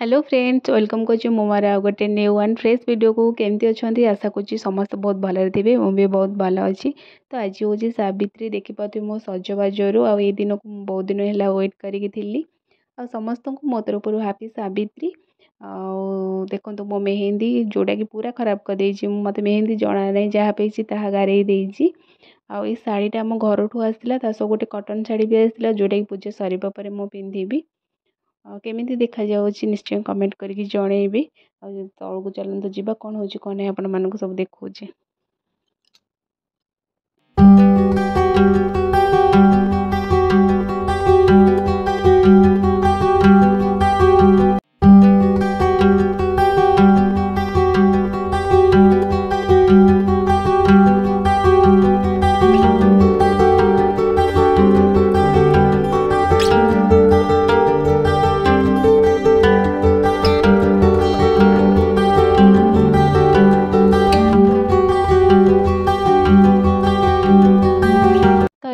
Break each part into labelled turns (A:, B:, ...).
A: Hello friends welcome कर मोर आ गोटे new and fresh video को केमती अच्छा आशा करुँची समस्त बहुत भल थे मुझे बहुत भल अच्छी। तो आज हूँ सावित्री देखिपे मो सजबाजर आई दिन को बहुत दिन है वेट करी आ समस्त को मो तरफ हैप्पी सावित्री। देखो मो मेहंदी जोटा कि पूरा खराब कर देछि मत मेहंदी जना ना जहाँ पे गारे देछि। आ शाढ़ीटा आम घर ठू आसला सब गोटे कटन शाढ़ी भी आसला जोटा कि पूजा सरीबा परे मु पिंधिबी। केमिति देखा जाउछि निश्चय कमेंट करके जणेबे। तलू चलते जावा कौन हो कौन नहीं आपण मानक सब देखौछि।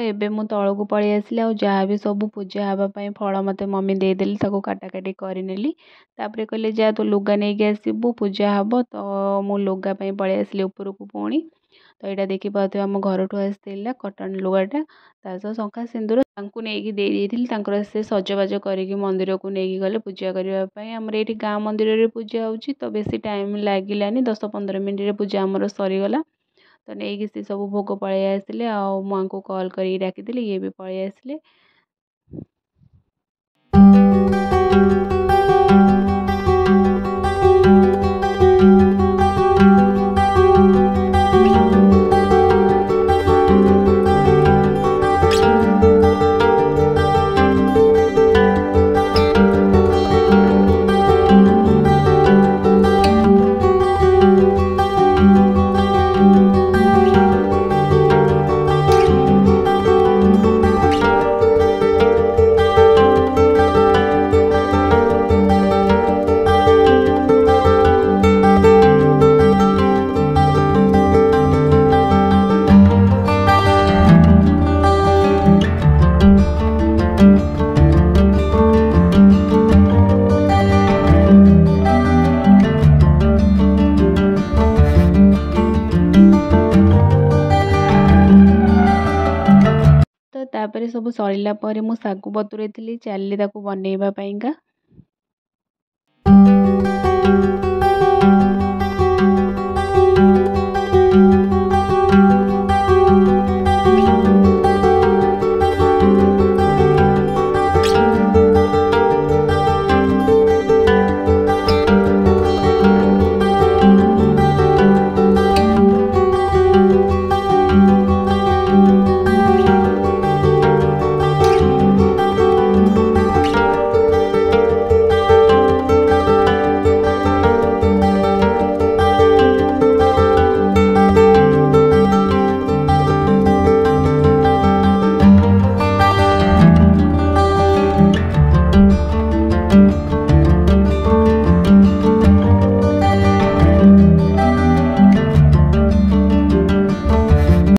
A: एबे मु तल को पलि आसली जहाँ भी सब पूजा हाँपाई फल मत मम्मी देदेली काटाकाटी करनेली। तापर कहले जा तो लुगा नहीं कि आसबू पूजा हम तो मु लुगा पलि आसली ऊपर को पुणी। तो यहाँ देखी पाते आम घर ठू आसला कटन लुगाटा सह शंखा सिंदूर नहीं से सजबाज करके मंदिर को लेकिन गले पूजा करने। आमर ये गाँ मंदिर में पूजा हो तो बेसी टाइम लगिलानी 10-15 मिनट पूजा आमर सरीगला। तो नहीं सी सब भोग पलि आसिले आँ को कॉल कर डाकिदी ये भी पलि आसिले। तापर सब सरिला मु सागु बतुरे चली बनइबा।